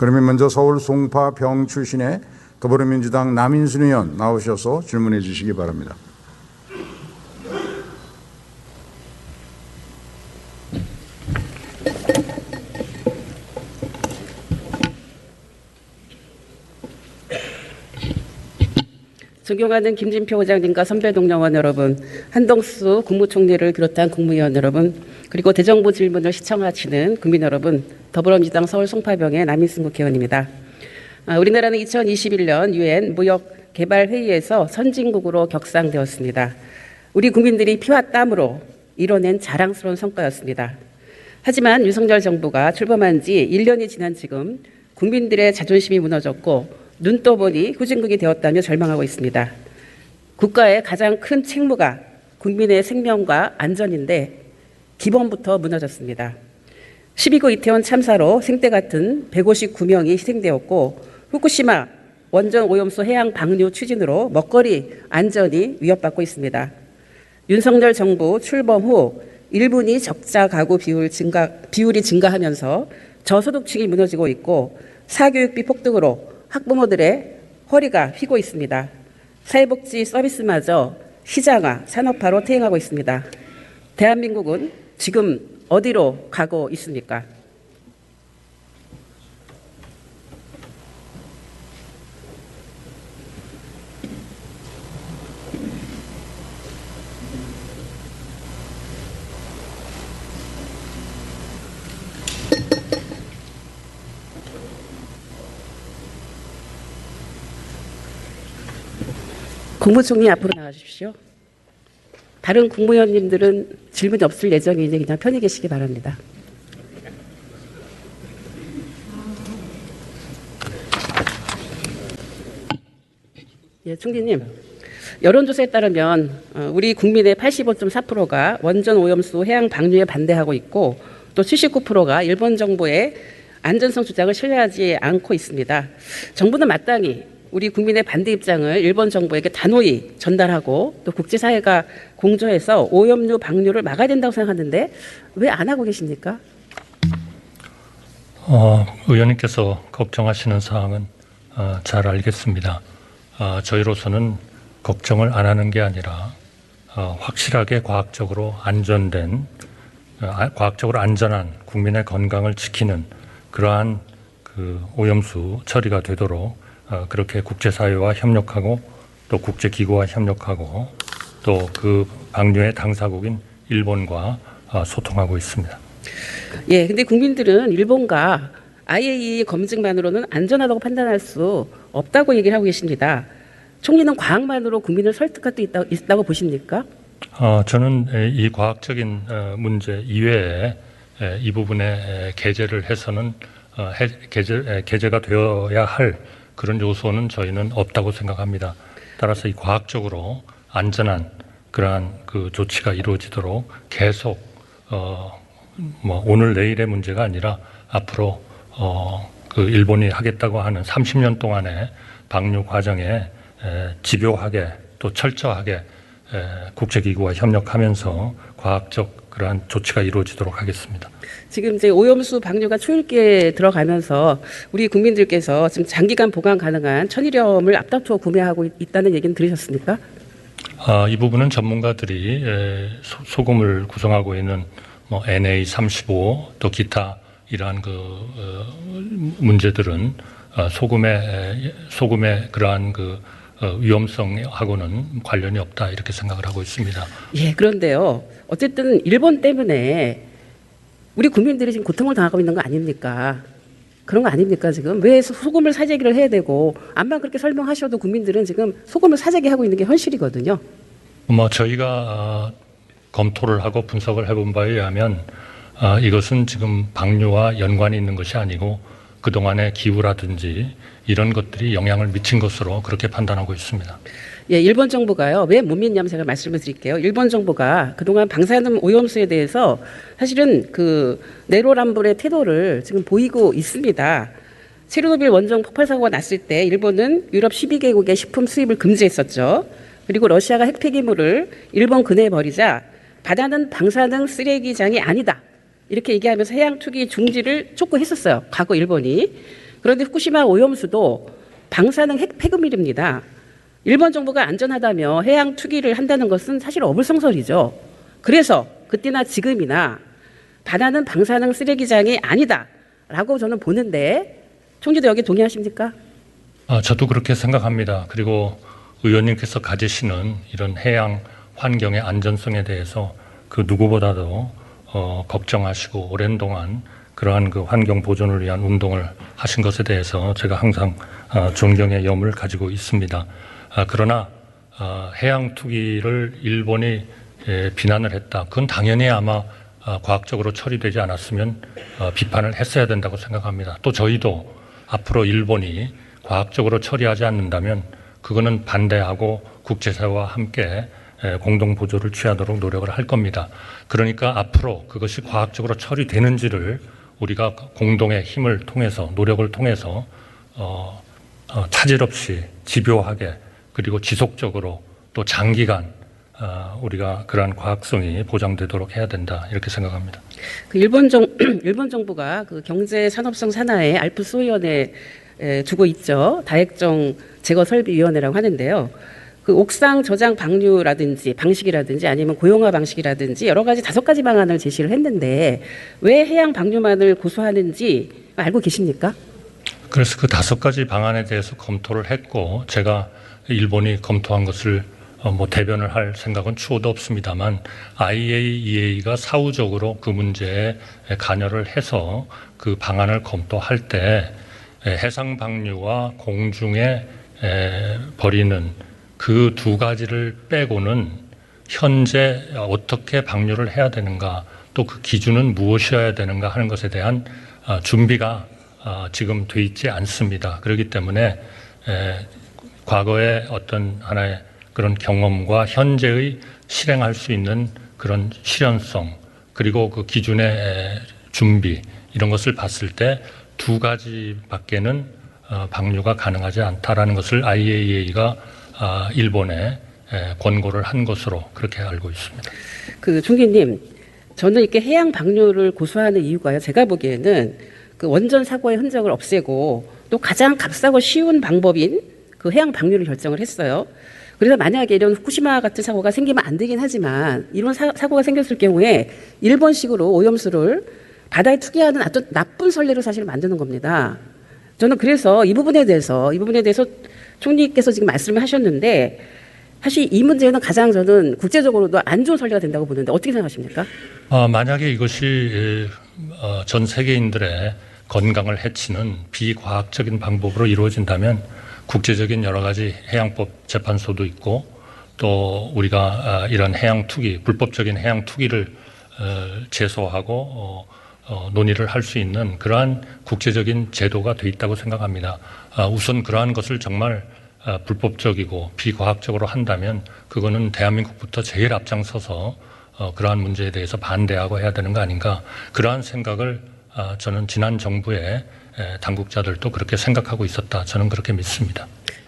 그러면 먼저 서울 송파병 출신의 더불어민주당 남인순 의원 나오셔서 질문해 주시기 바랍니다. 존경하는 김진표 의장님과 선배 동료원 여러분, 한동수 국무총리를 비롯한 국무위원 여러분, 그리고 대정부 질문을 시청하시는 국민 여러분, 더불어민주당 서울 송파병의 남인순 국회의원입니다. 우리나라는 2021년 유엔 무역개발회의에서 선진국으로 격상되었습니다. 우리 국민들이 피와 땀으로 이뤄낸 자랑스러운 성과였습니다. 하지만 윤석열 정부가 출범한 지 1년이 지난 지금 국민들의 자존심이 무너졌고 눈 떠보니 후진국이 되었다며 절망하고 있습니다. 국가의 가장 큰 책무가 국민의 생명과 안전인데 기본부터 무너졌습니다. 12구 이태원 참사로 생떼 같은 159명이 희생되었고 후쿠시마 원전 오염수 해양 방류 추진으로 먹거리 안전이 위협받고 있습니다. 윤석열 정부 출범 후 1분위 적자 가구 비율이 증가하면서 저소득층이 무너지고 있고 사교육비 폭등으로 학부모들의 허리가 휘고 있습니다. 사회복지 서비스마저 시장화, 산업화로 퇴행하고 있습니다. 대한민국은 지금 어디로 가고 있습니까? 국무총리 앞으로 나가주십시오. 다른 국무위원님들은 질문이 없을 예정이니 그냥 편히 계시기 바랍니다. 예, 총리님. 여론조사에 따르면 우리 국민의 85.4%가 원전 오염수 해양 방류에 반대하고 있고 또 79%가 일본 정부의 안전성 주장을 신뢰하지 않고 있습니다. 정부는 마땅히 우리 국민의 반대 입장을 일본 정부에게 단호히 전달하고 또 국제사회가 공조해서 오염류 방류를 막아야 된다고 생각하는데 왜 안 하고 계십니까? 의원님께서 걱정하시는 사항은 잘 알겠습니다. 저희로서는 걱정을 안 하는 게 아니라 확실하게 과학적으로 안전한 국민의 건강을 지키는 그러한 그 오염수 처리가 되도록 그렇게 국제사회와 협력하고 또 국제기구와 협력하고 또 그 방류의 당사국인 일본과 소통하고 있습니다. 예, 근데 국민들은 일본과 IAEA 검증만으로는 안전하다고 판단할 수 없다고 얘기를 하고 계십니다. 총리는 과학만으로 국민을 설득할 수 있다고 보십니까? 저는 이 과학적인 문제 이외에 이 부분에 게재를 해서는 게재가 되어야 할 그런 요소는 저희는 없다고 생각합니다. 따라서 이 과학적으로 안전한 그러한 그 조치가 이루어지도록 계속 오늘 내일의 문제가 아니라 앞으로 그 일본이 하겠다고 하는 30년 동안의 방류 과정에 집요하게 또 철저하게 국제기구와 협력하면서 과학적 그러한 조치가 이루어지도록 하겠습니다. 지금 이제 오염수 방류가 초읽기에 들어가면서 우리 국민들께서 지금 장기간 보관 가능한 천일염을 앞다투어 구매하고 있다는 얘기는 들으셨습니까? 이 부분은 전문가들이 소금을 구성하고 있는 NA35 또 기타 이러한 그 문제들은 소금의 그러한 그 위험성하고는 관련이 없다 이렇게 생각을 하고 있습니다. 예, 그런데요. 어쨌든 일본 때문에 우리 국민들이 지금 고통을 당하고 있는 거 아닙니까? 그런 거 아닙니까 지금? 왜 소금을 사재기를 해야 되고 암만 그렇게 설명하셔도 국민들은 지금 소금을 사재기하고 있는 게 현실이거든요. 저희가 검토를 하고 분석을 해본 바에 의하면 이것은 지금 방류와 연관이 있는 것이 아니고 그동안의 기후라든지 이런 것들이 영향을 미친 것으로 그렇게 판단하고 있습니다. 예, 일본 정부가요. 왜 못 믿냐면 제가 말씀을 드릴게요. 일본 정부가 그동안 방사능 오염수에 대해서 사실은 그 내로남불의 태도를 지금 보이고 있습니다. 체르노빌 원전 폭발 사고가 났을 때 일본은 유럽 12개국의 식품 수입을 금지했었죠. 그리고 러시아가 핵 폐기물을 일본 근해에 버리자 바다는 방사능 쓰레기장이 아니다. 이렇게 얘기하면서 해양 투기 중지를 촉구했었어요. 과거 일본이. 그런데 후쿠시마 오염수도 방사능 폐기물입니다. 일본 정부가 안전하다며 해양 투기를 한다는 것은 사실 어불성설이죠. 그래서 그때나 지금이나 바다는 방사능 쓰레기장이 아니다라고 저는 보는데 총리도 여기 동의하십니까? 저도 그렇게 생각합니다. 그리고 의원님께서 가지시는 이런 해양 환경의 안전성에 대해서 그 누구보다도 걱정하시고 오랜 동안 그러한 그 환경 보존을 위한 운동을 하신 것에 대해서 제가 항상 존경의 염을 가지고 있습니다. 그러나 해양 투기를 일본이 비난을 했다. 그건 당연히 아마 과학적으로 처리되지 않았으면 비판을 했어야 된다고 생각합니다. 또 저희도 앞으로 일본이 과학적으로 처리하지 않는다면 그거는 반대하고 국제사회와 함께 공동 보조를 취하도록 노력을 할 겁니다. 그러니까 앞으로 그것이 과학적으로 처리되는지를 우리가 공동의 힘을 통해서 노력을 통해서 차질 없이 집요하게 그리고 지속적으로 또 장기간 우리가 그러한 과학성이 보장되도록 해야 된다 이렇게 생각합니다. 그 일본 정부가 그 경제 산업성 산하에 알프 소위원회 두고 있죠. 다액정 제거 설비위원회라고 하는데요. 그 옥상 저장 방류라든지 방식이라든지 아니면 고용화 방식이라든지 여러 가지 5가지 방안을 제시를 했는데 왜 해양 방류만을 고수하는지 알고 계십니까? 그래서 그 5가지 방안에 대해서 검토를 했고 제가 일본이 검토한 것을 대변을 할 생각은 추호도 없습니다만 IAEA가 사후적으로 그 문제에 관여를 해서 그 방안을 검토할 때 해상 방류와 공중에 버리는 그 2가지를 빼고는 현재 어떻게 방류를 해야 되는가 또 그 기준은 무엇이어야 되는가 하는 것에 대한 준비가 지금 돼 있지 않습니다. 그렇기 때문에 과거의 어떤 하나의 그런 경험과 현재의 실행할 수 있는 그런 실현성 그리고 그 기준의 준비 이런 것을 봤을 때 2가지밖에는 방류가 가능하지 않다라는 것을 IAEA가 일본에 권고를 한 것으로 그렇게 알고 있습니다. 그 총리님, 저는 이렇게 해양 방류를 고수하는 이유가요. 제가 보기에는 그 원전 사고의 흔적을 없애고 또 가장 값싸고 쉬운 방법인 그 해양 방류를 결정을 했어요. 그래서 만약에 이런 후쿠시마 같은 사고가 생기면 안 되긴 하지만 이런 사고가 생겼을 경우에 일본식으로 오염수를 바다에 투기하는 아주 나쁜 선례를 사실 만드는 겁니다. 저는 그래서 이 부분에 대해서 총리께서 지금 말씀을 하셨는데 사실 이 문제는 가장 저는 국제적으로도 안 좋은 선례가 된다고 보는데 어떻게 생각하십니까? 만약에 이것이 전 세계인들의 건강을 해치는 비과학적인 방법으로 이루어진다면 국제적인 여러 가지 해양법 재판소도 있고 또 우리가 이런 해양 투기, 불법적인 해양 투기를 제소하고 논의를 할 수 있는 그러한 국제적인 제도가 돼 있다고 생각합니다. 우선 그러한 것을 정말 불법적이고 비과학적으로 한다면 그거는 대한민국부터 제일 앞장서서 그러한 문제에 대해서 반대하고 해야 되는 거 아닌가 그러한 생각을 저는 지난 정부의 당국자들도 그렇게 생각하고 있었다. 저는 그렇게 믿습니다.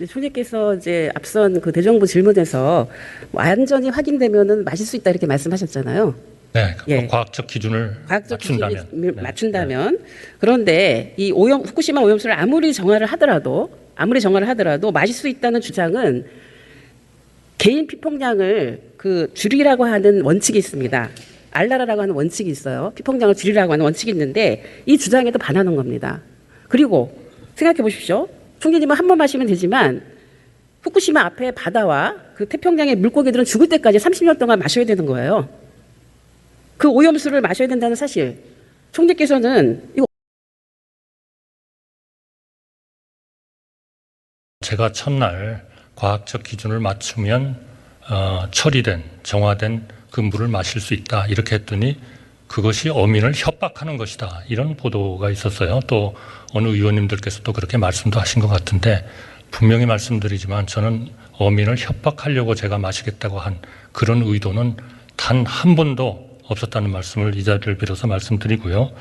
총리께서 이제 앞선 그 대정부 질문에서 완전히 확인되면은 마실 수 있다 이렇게 말씀하셨잖아요. 네, 예. 과학적 기준을 맞춘다면. 그런데 이 후쿠시마 오염수를 아무리 정화를 하더라도 마실 수 있다는 주장은 개인 피폭량을 그 줄이라고 하는 원칙이 있습니다. 알라라라고 하는 원칙이 있어요. 피폭량을 줄이라고 하는 원칙이 있는데 이 주장에도 반하는 겁니다. 그리고 생각해 보십시오. 총리님은 한 번 마시면 되지만 후쿠시마 앞에 바다와 그 태평양의 물고기들은 죽을 때까지 30년 동안 마셔야 되는 거예요. 그 오염수를 마셔야 된다는 사실. 총리께서는 이거 제가 첫날 과학적 기준을 맞추면 처리된 정화된 그 물을 마실 수 있다 이렇게 했더니 그것이 어민을 협박하는 것이다 이런 보도가 있었어요. 또 어느 의원님들께서도 그렇게 말씀도 하신 것 같은데 분명히 말씀드리지만 저는 어민을 협박하려고 제가 마시겠다고 한 그런 의도는 단 한 번도 없었다는 말씀을 이 자리를 빌어서 말씀드리고요.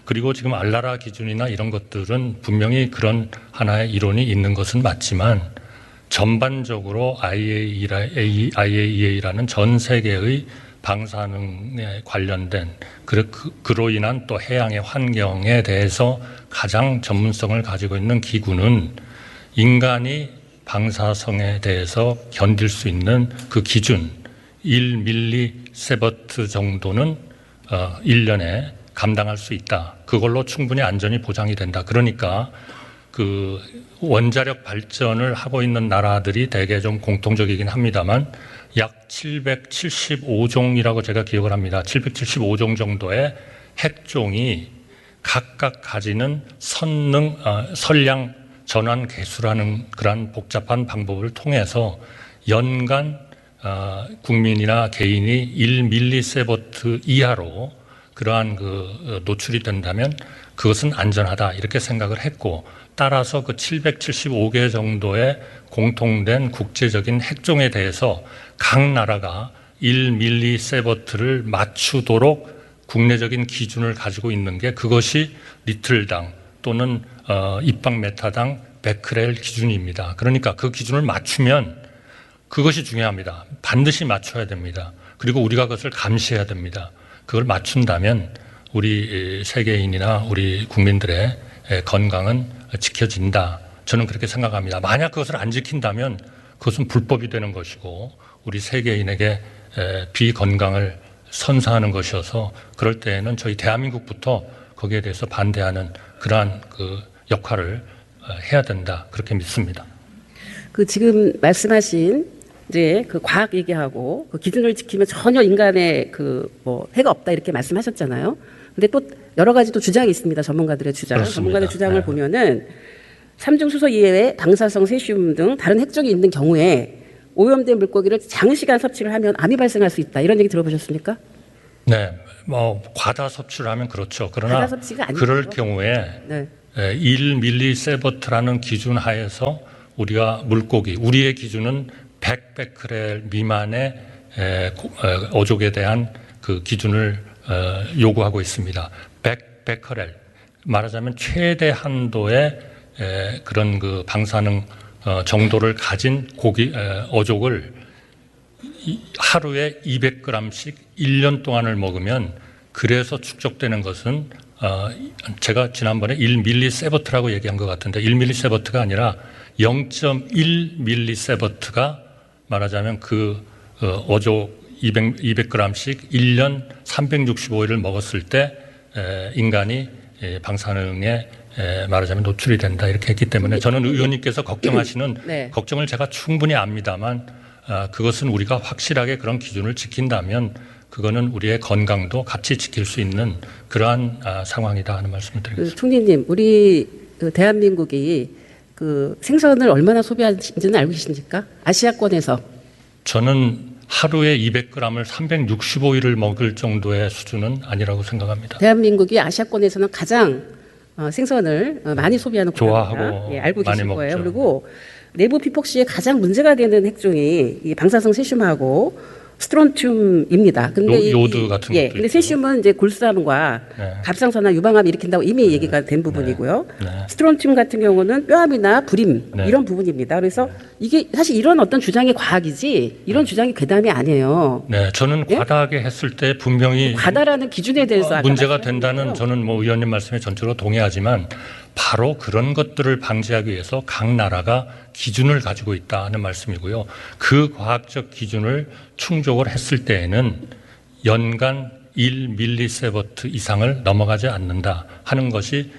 그리고 지금 알라라 기준이나 이런 것들은 분명히 그런 하나의 이론이 있는 것은 맞지만 전반적으로 IAEA라는 전 세계의 방사능에 관련된 그로 인한 또 해양의 환경에 대해서 가장 전문성을 가지고 있는 기구는 인간이 방사성에 대해서 견딜 수 있는 그 기준 1mSv 정도는 1년에 감당할 수 있다. 그걸로 충분히 안전이 보장이 된다. 그러니까 그 원자력 발전을 하고 있는 나라들이 대개 좀 공통적이긴 합니다만 약 775종이라고 제가 기억을 합니다. 775종 정도의 핵종이 각각 가지는 선량 전환 개수라는 그러한 복잡한 방법을 통해서 연간 국민이나 개인이 1mSv 이하로 그러한 그 노출이 된다면 그것은 안전하다 이렇게 생각을 했고, 따라서 그 775개 정도의 공통된 국제적인 핵종에 대해서 각 나라가 1mSv를 맞추도록 국내적인 기준을 가지고 있는 게 그것이 리틀당 또는 입방메타당 베크렐 기준입니다. 그러니까 그 기준을 맞추면 그것이 중요합니다. 반드시 맞춰야 됩니다. 그리고 우리가 그것을 감시해야 됩니다. 그걸 맞춘다면 우리 세계인이나 우리 국민들의 건강은 지켜진다. 저는 그렇게 생각합니다. 만약 그것을 안 지킨다면 그것은 불법이 되는 것이고 우리 세계인에게 비건강을 선사하는 것이어서 그럴 때에는 저희 대한민국부터 거기에 대해서 반대하는 그러한 그 역할을 해야 된다. 그렇게 믿습니다. 그 지금 말씀하신 이제 그 과학 얘기하고 그 기준을 지키면 전혀 인간의 그 뭐 해가 없다 이렇게 말씀하셨잖아요. 근데 또 여러 가지 또 주장이 있습니다. 전문가들의 주장. 그렇습니다. 전문가들의 주장을 네. 보면은 삼중수소 이외에 방사성 세슘 등 다른 핵종이 있는 경우에 오염된 물고기를 장시간 섭취를 하면 암이 발생할 수 있다. 이런 얘기 들어보셨습니까? 네, 뭐 과다 섭취를 하면 그렇죠. 그러나 과다 섭취가 아니죠. 그럴 경우에 네. 1mSv라는 기준 하에서 우리가 물고기, 우리의 기준은 100베크렐 미만의 어족에 대한 그 기준을 요구하고 있습니다. 100베크렐 말하자면 최대 한도의 그런 그 방사능 정도를 가진 고기 어족을 하루에 200g씩 1년 동안을 먹으면, 그래서 축적되는 것은 제가 지난번에 1mSv라고 얘기한 것 같은데 1mSv가 아니라 0.1mSv가 말하자면 그 어족 200g씩 1년 365일을 먹었을 때 인간이 방사능에 말하자면 노출이 된다 이렇게 했기 때문에 저는 의원님께서 걱정하시는 네. 걱정을 제가 충분히 압니다만 그것은 우리가 확실하게 그런 기준을 지킨다면 그거는 우리의 건강도 같이 지킬 수 있는 그러한 상황이다 하는 말씀을 드리겠습니다. 그 총리님, 우리 그 대한민국이 그 생선을 얼마나 소비하는지는 알고 계십니까? 아시아권에서. 저는 하루에 200g을 365일을 먹을 정도의 수준은 아니라고 생각합니다. 대한민국이 아시아권에서는 가장 생선을 많이 소비하는 좋아하고 국가입니다. 예, 알고 많이 계실 거예요. 먹죠. 그리고 내부 피폭시에 가장 문제가 되는 핵종이 이 방사성 세슘하고 스트론튬입니다. 근데 요드 같은 예, 것도 근데 있죠. 세슘은 이제 골수암과 네. 갑상선암, 유방암 일으킨다고 이미 얘기가 된 부분이고요. 네. 스트론튬 같은 경우는 뼈암이나 불임 네. 이런 부분입니다. 그래서 이게 사실 이런 어떤 주장이 과학이지 이런 주장이 괴담이 아니에요. 네, 저는 예? 과다하게 했을 때 분명히 과다라는 기준에 대해서 아까 문제가 말씀하신 된다는 거예요. 저는 뭐 의원님 말씀에 전적으로 동의하지만 바로 그런 것들을 방지하기 위해서 각 나라가 기준을 가지고 있다는 말씀이고요. 그 과학적 기준을 충족을 했을 때에는 연간 1mSv 이상을 넘어가지 않는다 하는 것이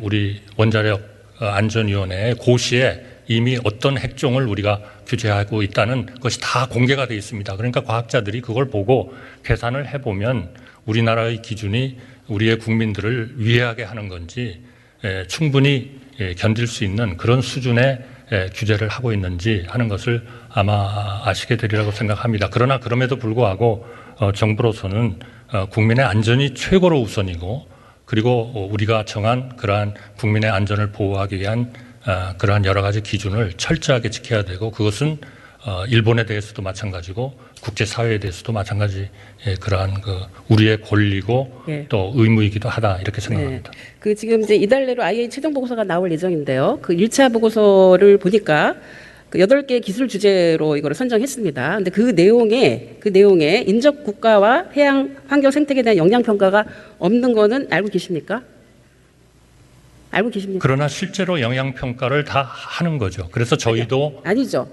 우리 원자력 안전위원회의 고시에 이미 어떤 핵종을 우리가 규제하고 있다는 것이 다 공개가 되어 있습니다. 그러니까 과학자들이 그걸 보고 계산을 해보면 우리나라의 기준이 우리의 국민들을 위해하게 하는 건지 충분히 견딜 수 있는 그런 수준의 규제를 하고 있는지 하는 것을 아마 아시게 되리라고 생각합니다. 그러나 그럼에도 불구하고 정부로서는 국민의 안전이 최고로 우선이고, 그리고 우리가 정한 그러한 국민의 안전을 보호하기 위한 그러한 여러 가지 기준을 철저하게 지켜야 되고, 그것은 일본에 대해서도 마찬가지고 국제사회에 대해서도 마찬가지 그러한 그 우리의 권리고 예. 또 의무이기도 하다 이렇게 생각합니다. 그 지금 이제 이달 내로 IA 최종 보고서가 나올 예정인데요. 그 1차 보고서를 보니까 그 8개 기술 주제로 이거를 선정했습니다. 근데 그 내용에 인접 국가와 해양 환경 생태계에 대한 영향 평가가 없는 거는 알고 계십니까? 알고 계십니까? 그러나 실제로 영향 평가를 다 하는 거죠. 그래서 저희도 아니죠.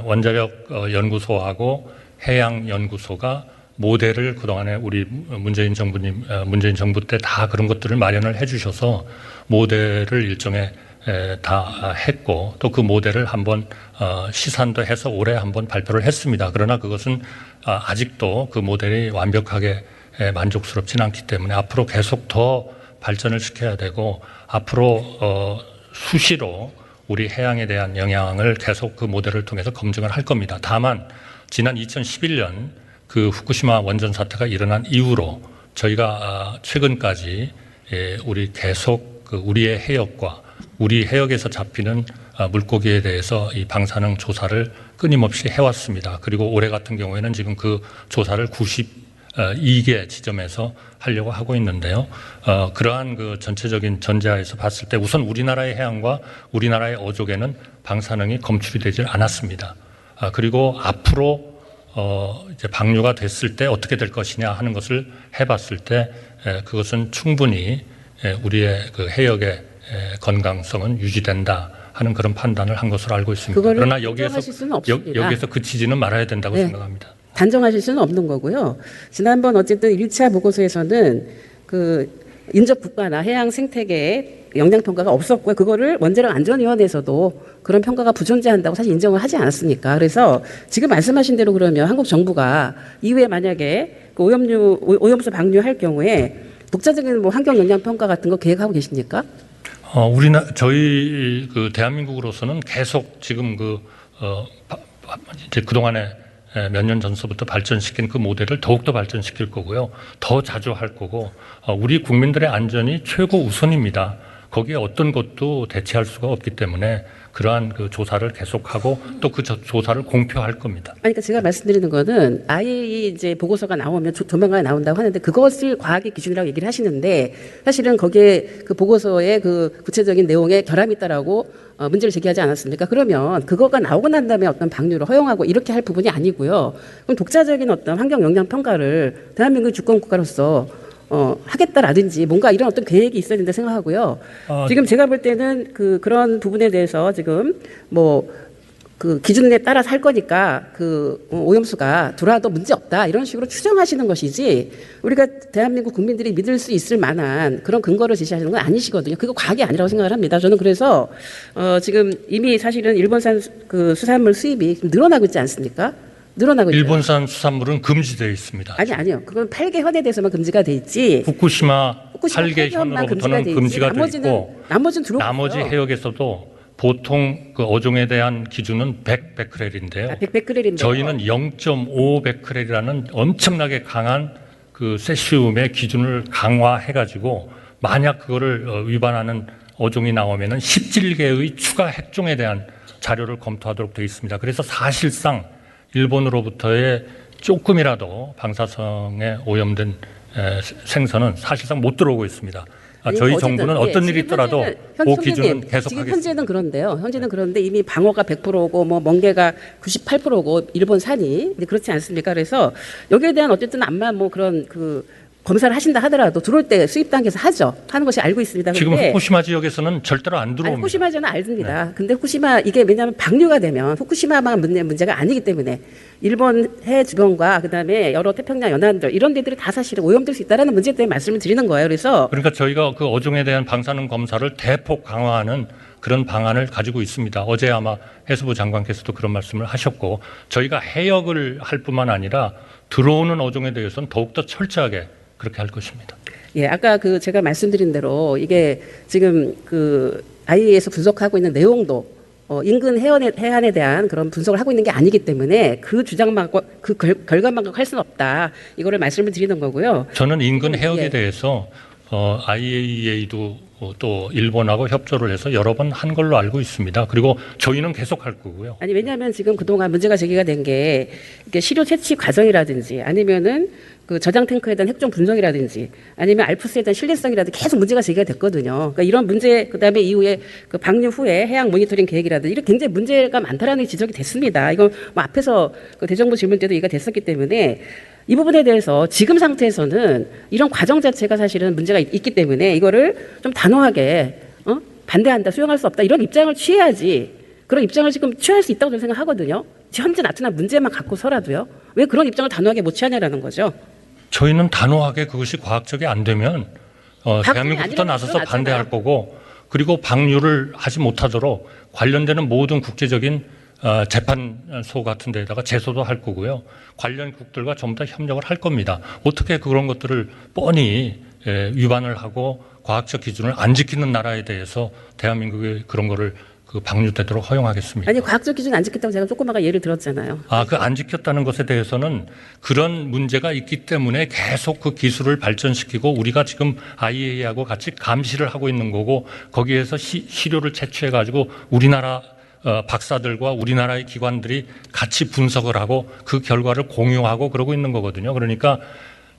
원자력 연구소하고 해양 연구소가 모델을 그동안에 우리 문재인 정부 때 다 그런 것들을 마련을 해주셔서 모델을 일종의 다 했고 또 그 모델을 한번 시산도 해서 올해 한번 발표를 했습니다. 그러나 그것은 아직도 그 모델이 완벽하게 만족스럽지는 않기 때문에 앞으로 계속 더 발전을 시켜야 되고 앞으로 수시로 우리 해양에 대한 영향을 계속 그 모델을 통해서 검증을 할 겁니다. 다만 지난 2011년 그 후쿠시마 원전 사태가 일어난 이후로 저희가 최근까지 우리 계속 그 우리의 해역과 우리 해역에서 잡히는 물고기에 대해서 이 방사능 조사를 끊임없이 해왔습니다. 그리고 올해 같은 경우에는 지금 그 조사를 92개 지점에서 하려고 하고 있는데요. 그러한 그 전체적인 전제하에서 봤을 때 우선 우리나라의 해양과 우리나라의 어족에는 방사능이 검출이 되질 않았습니다. 그리고 앞으로 이제 방류가 됐을 때 어떻게 될 것이냐 하는 것을 해봤을 때 그것은 충분히 우리의 그 해역의 건강성은 유지된다 하는 그런 판단을 한 것으로 알고 있습니다. 그러나 여기에서 그치지는 말아야 된다고 생각합니다. 단정하실 수는 없는 거고요. 지난번 어쨌든 1차 보고서에서는 그 인접 국가나 해양 생태계에 영향 평가가 없었고요. 그거를 원자력 안전위원회에서도 그런 평가가 부존재한다고 사실 인정을 하지 않았습니까? 그래서 지금 말씀하신 대로 그러면 한국 정부가 이후에 만약에 그 오염수 방류할 경우에 독자적인 뭐 환경 영향 평가 같은 거 계획하고 계십니까? 저희 그 대한민국으로서는 계속 지금 이제 그동안에 몇 년 전서부터 발전시킨 그 모델을 더욱더 발전시킬 거고요. 더 자주 할 거고, 우리 국민들의 안전이 최고 우선입니다. 거기에 어떤 것도 대체할 수가 없기 때문에 그러한 그 조사를 계속하고 또 그 조사를 공표할 겁니다. 그러니까 제가 말씀드리는 거는 IAEA 이제 보고서가 나오면 조만간 나온다고 하는데 그것을 과학의 기준이라고 얘기를 하시는데 사실은 거기에 그 보고서의 그 구체적인 내용에 결함이 있다라고 문제를 제기하지 않았습니까? 그러면 그거가 나오고 난 다음에 어떤 방류를 허용하고 이렇게 할 부분이 아니고요. 그럼 독자적인 어떤 환경 영향 평가를 대한민국 주권 국가로서 하겠다라든지 뭔가 이런 어떤 계획이 있어야 된다 생각하고요. 지금 제가 볼 때는 그런 부분에 대해서 지금 그 기준에 따라서 할 거니까 그 오염수가 들어와도 문제 없다 이런 식으로 추정하시는 것이지 우리가 대한민국 국민들이 믿을 수 있을 만한 그런 근거를 제시하시는 건 아니시거든요. 그거 과학이 아니라고 생각을 합니다. 저는 그래서 지금 이미 사실은 일본산 그 수산물 수입이 늘어나고 있지 않습니까? 늘어나고 있죠. 일본산 수산물은 금지되어 있습니다. 아니요. 그건 8개 현에 대해서만 금지가 돼 있지. 후쿠시마 8개 현으로부터는 금지가 돼 있고 나머지 해역에서도 보통 그 어종에 대한 기준은 100베크렐인데요. 100베크렐인데요. 저희는 0.5베크렐이라는 엄청나게 강한 그 세슘의 기준을 강화해가지고 만약 그거를 위반하는 어종이 나오면은 17개의 추가 핵종에 대한 자료를 검토하도록 되어 있습니다. 그래서 사실상 일본으로부터의 조금이라도 방사성에 오염된 생선은 사실상 못 들어오고 있습니다. 저희 정부는 어떤 일이 있더라도 그 기준은 계속하겠습니다. 지금 현재는 그런데요. 현재는 그런데 이미 방어가 100%고 뭐 멍게가 98%고 일본 산이 그렇지 않습니까? 그래서 여기에 대한 어쨌든 암만 뭐 그런 그 검사를 하신다 하더라도 들어올 때 수입 단계에서 하는 것이 알고 있습니다. 지금 후쿠시마 지역에서는 절대로 안 들어옵니다. 후쿠시마 지역은 알습니다. 네. 근데 후쿠시마 이게 왜냐하면 방류가 되면 후쿠시마만 문제가 아니기 때문에 일본 해 주변과 그다음에 여러 태평양 연안들 이런 데들이 다 사실은 오염될 수 있다라는 문제 때문에 말씀을 드리는 거예요. 그래서 그러니까 저희가 그 어종에 대한 방사능 검사를 대폭 강화하는 그런 방안을 가지고 있습니다. 어제 아마 해수부 장관께서도 그런 말씀을 하셨고 저희가 해역을 할 뿐만 아니라 들어오는 어종에 대해서는 더욱더 철저하게 그렇게 할 것입니다. 예, 아까 제가 말씀드린 대로 이게 지금 IAEA에서 분석하고 있는 내용도 인근 해안에 대한 그런 분석을 하고 있는 게 아니기 때문에 그 주장만 그 결과만 갖고 할 수는 없다. 이거를 말씀을 드리는 거고요. 저는 인근 해역에 대해서 IAEA도 또 일본하고 협조를 해서 여러 번 한 걸로 알고 있습니다. 그리고 저희는 계속 할 거고요. 아니 왜냐하면 지금 그동안 문제가 제기가 된 게 시료 채취 과정이라든지 아니면은 그 저장 탱크에 대한 핵종 분석이라든지 아니면 알프스에 대한 신뢰성이라든지 계속 문제가 제기가 됐거든요. 그러니까 이런 문제 그다음에 이후에 그 방류 후에 해양 모니터링 계획이라든지 이런 굉장히 문제가 많다라는 게 지적이 됐습니다. 이건 뭐 앞에서 그 대정부 질문 때도 얘기가 됐었기 때문에 이 부분에 대해서 지금 상태에서는 이런 과정 자체가 사실은 문제가 있기 때문에 이거를 좀 단호하게 반대한다, 수용할 수 없다 이런 입장을 취해야지. 그런 입장을 지금 취할 수 있다고 저는 생각하거든요. 현재 나타난 문제만 갖고서라도요. 왜 그런 입장을 단호하게 못 취하냐라는 거죠. 저희는 단호하게 그것이 과학적이 안 되면 대한민국부터 아니라는 나서서 건 반대할 거고 그리고 방류를 하지 못하도록 관련되는 모든 국제적인 재판소 같은 데다가 제소도 할 거고요. 관련국들과 전부 다 협력을 할 겁니다. 어떻게 그런 것들을 뻔히 위반을 하고 과학적 기준을 안 지키는 나라에 대해서 대한민국이 그런 거를 그 방류되도록 허용하겠습니까? 아니 과학적 기준 안 지켰다고 제가 조그마한 예를 들었잖아요. 그 안 지켰다는 것에 대해서는 그런 문제가 있기 때문에 계속 그 기술을 발전시키고 우리가 지금 IAEA하고 같이 감시를 하고 있는 거고 거기에서 시료를 채취해 가지고 우리나라 박사들과 우리나라의 기관들이 같이 분석을 하고 그 결과를 공유하고 그러고 있는 거거든요. 그러니까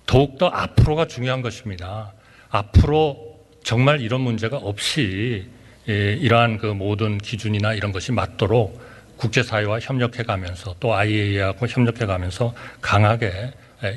더욱더 앞으로가 중요한 것입니다. 앞으로 정말 이런 문제가 없이 이러한 그 모든 기준이나 이런 것이 맞도록 국제사회와 협력해가면서 또 IAEA하고 협력해가면서 강하게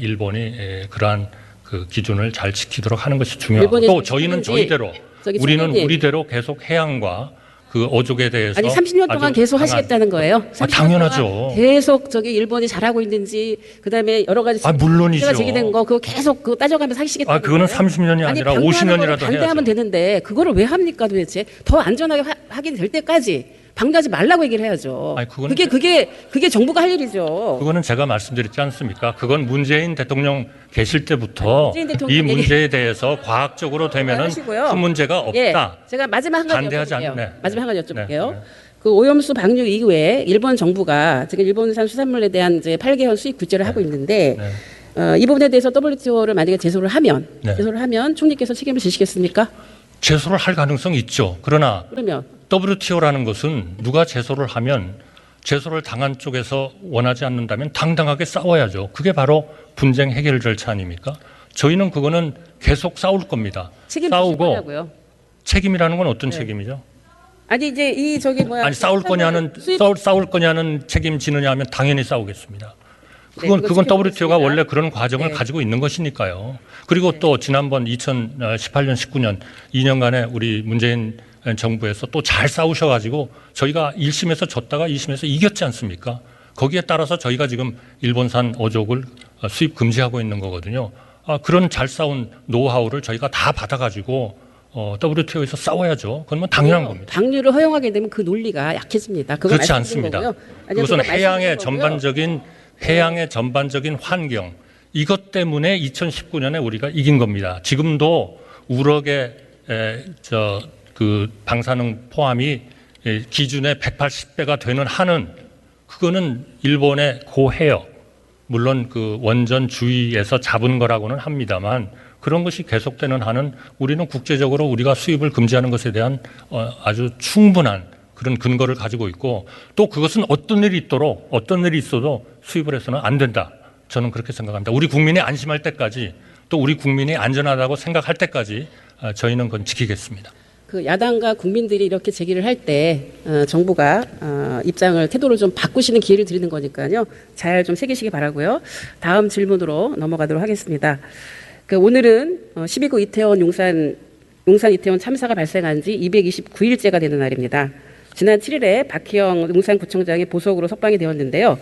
일본이 그러한 그 기준을 잘 지키도록 하는 것이 중요하고 또 저희는 저희대로 우리는 우리대로 계속 해양과 그 어족에 대해서 아니 30년 동안 계속 하시겠다는 거예요? 30년 당연하죠. 동안 계속 일본이 잘하고 있는지 그다음에 여러 가지 물론이죠. 제기된 거 그거 계속 그거 따져가면서 하시겠다는 그거는 거예요? 30년이 아니라 50년이라도 반대하면 해야죠. 되는데 그거를 왜 합니까 도대체? 더 안전하게 하게 될 때까지 방류하지 말라고 얘기를 해야죠. 그게 정부가 할 일이죠. 그거는 제가 말씀드렸지 않습니까? 그건 문재인 대통령 계실 때부터 문재인 대통령 이 문제에 대해서 과학적으로 되면은 큰 문제가 없다. 제가 마지막 한 가지 반대하지 여쭤볼게요. 네. 마지막 한 가지 여쭤볼게요. 네. 그 오염수 방류 이후에 일본 정부가 지금 일본산 수산물에 대한 이제 8개월 수입 규제를 하고 있는데 이 부분에 대해서 WTO를 만약에 제소를 하면 총리께서 책임을 지시겠습니까? 제소를 할 가능성이 있죠. 그러면 WTO라는 것은 누가 제소를 하면 제소를 당한 쪽에서 원하지 않는다면 당당하게 싸워야죠. 그게 바로 분쟁 해결 절차 아닙니까? 저희는 그거는 계속 싸울 겁니다. 싸우고 책임이라는 건 어떤 책임이죠? 아니 이제 싸울 거냐는 책임지느냐 하면 당연히 싸우겠습니다. 그건 WTO가 원래 그런 과정을 가지고 있는 것이니까요. 그리고 또 지난번 2018년, 19년 2년간에 우리 문재인 정부에서 또 잘 싸우셔가지고 저희가 1심에서 졌다가 2심에서 이겼지 않습니까? 거기에 따라서 저희가 지금 일본산 어족을 수입 금지하고 있는 거거든요. 그런 잘 싸운 노하우를 저희가 다 받아가지고 WTO에서 싸워야죠. 그건 뭐 당연한 겁니다. 방류를 허용하게 되면 그 논리가 약해집니다. 그렇지 않습니다. 그것은 해양의 전반적인 환경 이것 때문에 2019년에 우리가 이긴 겁니다. 지금도 우럭의 그 방사능 포함이 기준의 180배가 되는 한은 그거는 일본의 고해역 물론 그 원전 주위에서 잡은 거라고는 합니다만 그런 것이 계속되는 한은 우리는 국제적으로 우리가 수입을 금지하는 것에 대한 아주 충분한 그런 근거를 가지고 있고 또 그것은 어떤 일이 있어도 수입을 해서는 안 된다. 저는 그렇게 생각합니다. 우리 국민이 안심할 때까지 또 우리 국민이 안전하다고 생각할 때까지 저희는 그건 지키겠습니다. 그 야당과 국민들이 이렇게 제기를 할 때 정부가 입장을 태도를 좀 바꾸시는 기회를 드리는 거니까요. 잘 좀 새기시기 바라고요. 다음 질문으로 넘어가도록 하겠습니다. 오늘은 12구 이태원 용산 이태원 참사가 발생한 지 229일째가 되는 날입니다. 지난 7일에 박희영 용산구청장이 보석으로 석방이 되었는데요.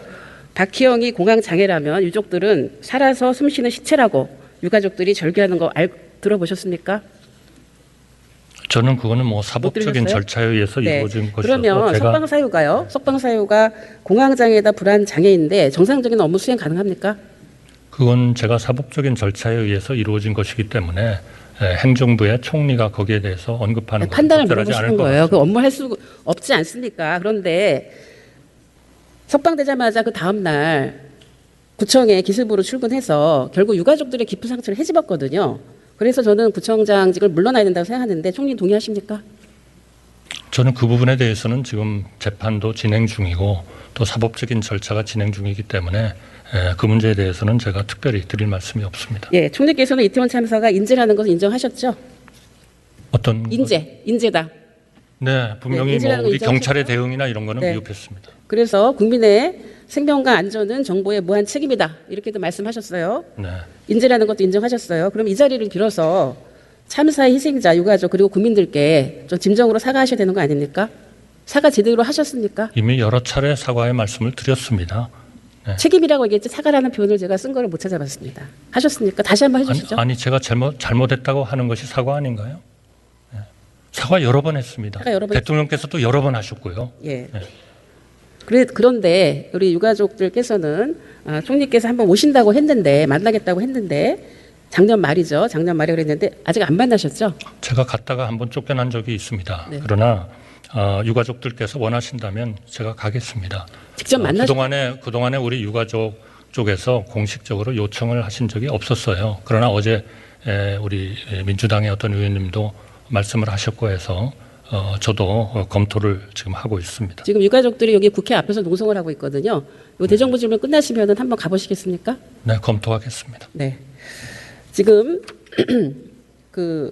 박희영이 공황 장애라면 유족들은 살아서 숨쉬는 시체라고 유가족들이 절규하는 거 들어보셨습니까? 저는 그거는 뭐 사법적인 절차에 의해서 이루어진 것이어서 그러면 석방 사유가 공황 장애다 불안 장애인데 정상적인 업무 수행 가능합니까? 그건 제가 사법적인 절차에 의해서 이루어진 것이기 때문에 행정부의 총리가 거기에 대해서 언급하는 판단을 물어보시는 거예요. 그 업무 할 수 없지 않습니까? 그런데 석방되자마자 그 다음 날 구청에 기습으로 출근해서 결국 유가족들의 깊은 상처를 헤집었거든요. 그래서 저는 구청장직을 물러나야 된다고 생각하는데 총리 동의하십니까? 저는 그 부분에 대해서는 지금 재판도 진행 중이고 또 사법적인 절차가 진행 중이기 때문에 그 문제에 대해서는 제가 특별히 드릴 말씀이 없습니다. 예, 총리께서는 이태원 참사가 인재라는 것을 인정하셨죠? 어떤 인재다. 네, 분명히 인재라는 뭐 거 우리 경찰의 인정하셨죠? 대응이나 이런 거는 네. 미흡했습니다. 그래서 국민의 생명과 안전은 정부의 무한 책임이다. 이렇게도 말씀하셨어요. 네. 인재라는 것도 인정하셨어요. 그럼 이 자리를 빌어서 참사의 희생자, 유가족 그리고 국민들께 좀 진정으로 사과하셔야 되는 거 아닙니까? 사과 제대로 하셨습니까? 이미 여러 차례 사과의 말씀을 드렸습니다. 네. 책임이라고 얘기했지 사과라는 표현을 제가 쓴 거를 못 찾아봤습니다. 하셨습니까? 다시 한번 해주시죠. 아니 제가 잘못했다고 하는 것이 사과 아닌가요? 네. 사과 여러 번 했습니다. 사과 여러 번 대통령께서도 여러 번 하셨고요. 예. 네. 그런데 우리 유가족들께서는 총리께서 한번 오신다고 했는데 만나겠다고 했는데 작년 말이죠. 작년 말에 그랬는데 아직 안 만나셨죠? 제가 갔다가 한번 쫓겨난 적이 있습니다. 네. 그러나 유가족들께서 원하신다면 제가 가겠습니다. 직접 그동안에 우리 유가족 쪽에서 공식적으로 요청을 하신 적이 없었어요. 그러나 어제 우리 민주당의 어떤 의원님도 말씀을 하셨고 해서 저도 검토를 지금 하고 있습니다. 지금 유가족들이 여기 국회 앞에서 농성을 하고 있거든요. 이 대정부 질문 끝나시면 한번 가보시겠습니까? 네, 검토하겠습니다. 네. 지금 그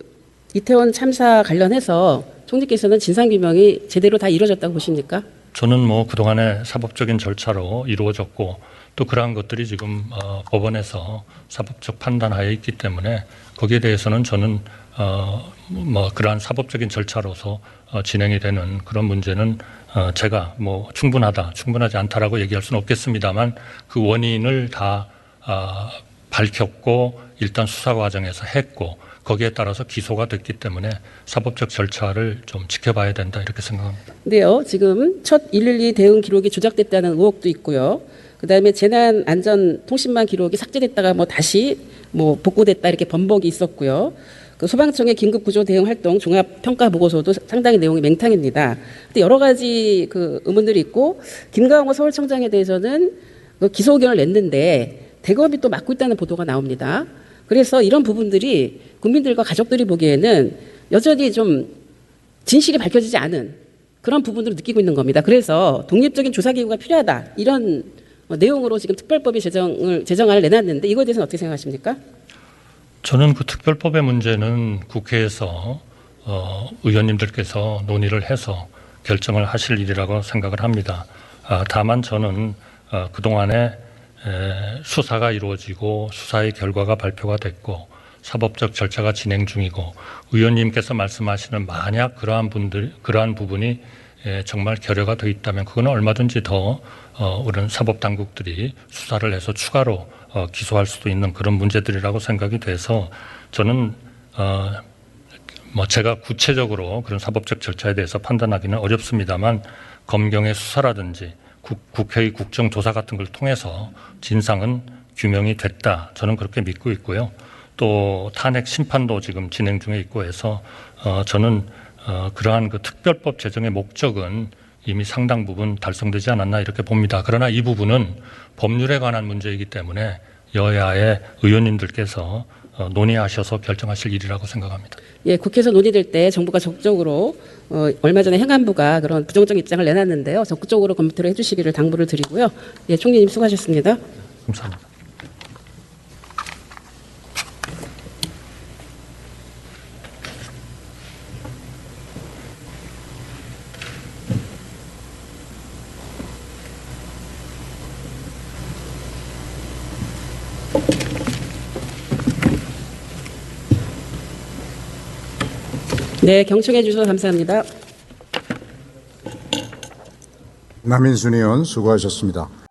이태원 참사 관련해서 총리께서는 진상규명이 제대로 다 이루어졌다고 보십니까? 저는 뭐 그동안에 사법적인 절차로 이루어졌고 또 그러한 것들이 지금 법원에서 사법적 판단하에 있기 때문에 거기에 대해서는 저는 뭐 그러한 사법적인 절차로서 진행이 되는 그런 문제는 제가 뭐 충분하지 않다라고 얘기할 수는 없겠습니다만 그 원인을 다 밝혔고 일단 수사 과정에서 했고 거기에 따라서 기소가 됐기 때문에 사법적 절차를 좀 지켜봐야 된다 이렇게 생각합니다. 근데요, 지금 첫 112 대응 기록이 조작됐다는 의혹도 있고요. 그다음에 재난안전통신망 기록이 삭제됐다가 뭐 다시 뭐 복구됐다 이렇게 번복이 있었고요. 그 소방청의 긴급구조 대응 활동 종합 평가 보고서도 상당히 내용이 맹탕입니다. 근데 여러 가지 그 의문들이 있고 김강호 서울청장에 대해서는 그 기소 의견을 냈는데 대검이 또 맡고 있다는 보도가 나옵니다. 그래서 이런 부분들이 국민들과 가족들이 보기에는 여전히 좀 진실이 밝혀지지 않은 그런 부분들을 느끼고 있는 겁니다. 그래서 독립적인 조사기구가 필요하다. 이런 내용으로 지금 특별법이 제정안을 내놨는데 이거에 대해서는 어떻게 생각하십니까? 저는 그 특별법의 문제는 국회에서 의원님들께서 논의를 해서 결정을 하실 일이라고 생각을 합니다. 다만 저는 그동안에 수사가 이루어지고 수사의 결과가 발표가 됐고 사법적 절차가 진행 중이고 의원님께서 말씀하시는 만약 그러한 부분이 정말 결여가 돼 있다면 그거는 얼마든지 더 우리는 사법 당국들이 수사를 해서 추가로 기소할 수도 있는 그런 문제들이라고 생각이 돼서 저는 뭐 제가 구체적으로 그런 사법적 절차에 대해서 판단하기는 어렵습니다만 검경의 수사라든지 국회의 국정조사 같은 걸 통해서 진상은 규명이 됐다. 저는 그렇게 믿고 있고요. 또 탄핵 심판도 지금 진행 중에 있고 해서 저는 그러한 그 특별법 제정의 목적은 이미 상당 부분 달성되지 않았나 이렇게 봅니다. 그러나 이 부분은 법률에 관한 문제이기 때문에 여야의 의원님들께서 논의하셔서 결정하실 일이라고 생각합니다. 예, 국회에서 논의될 때 정부가 적극적으로 얼마 전에 행안부가 그런 부정적 입장을 내놨는데요. 적극적으로 검토를 해주시기를 당부를 드리고요. 예, 총리님 수고하셨습니다. 감사합니다. 네, 경청해 주셔서 감사합니다. 남인순 의원 수고하셨습니다.